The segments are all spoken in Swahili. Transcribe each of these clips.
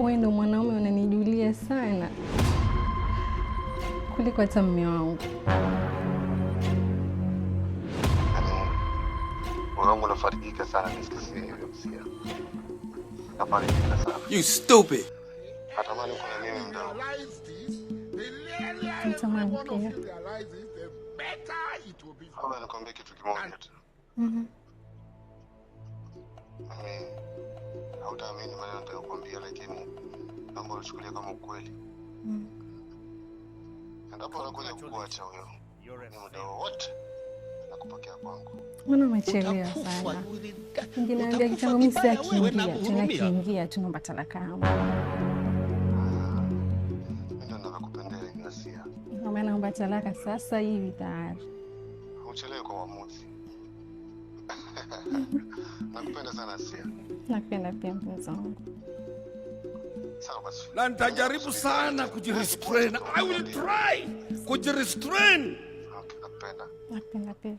wewe ndo mwanaume unanijulia sana kuliko hata mume wangu. Wangu nafarijika sana nisikie hivyo msia. Nafarijika sana. You stupid. Natamani kuna mimi mdao. Natamani pia. Hawa nakwambia kitu kimoja tu. Hautaamini maneno nitakwambia, lakini naomba uchukulie kama ukweli. Endapo anakuja kukuacha huyo, ni muda wote nakupokea kwangu. Mbona umechelewa sana? Ningeniambia kitambo mimi si akiingia, tena kiingia tunaomba talaka yangu. Ndio nakupendea Asia. Mama naomba talaka sasa hivi tayari. Uchelewe kwa uamuzi. Nakupenda sana Asia. Nakupenda pia mpenzi wangu. Sawa basi. Na nitajaribu sana kujirestrain. I will try kujirestrain. Okay, nakupenda. Nakupenda pia.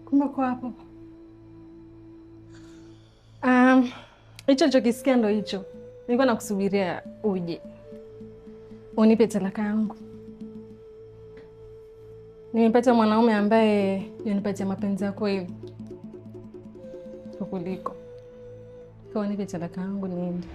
Kumbe kwa hapo. Hicho nilichokisikia ndo hicho. Nilikuwa nakusubiria uje. Unipe talaka yangu. Nimepata mwanaume ambaye yanipatia mapenzi yako hivi. Kukuliko. Kwa unipe talaka yangu niende.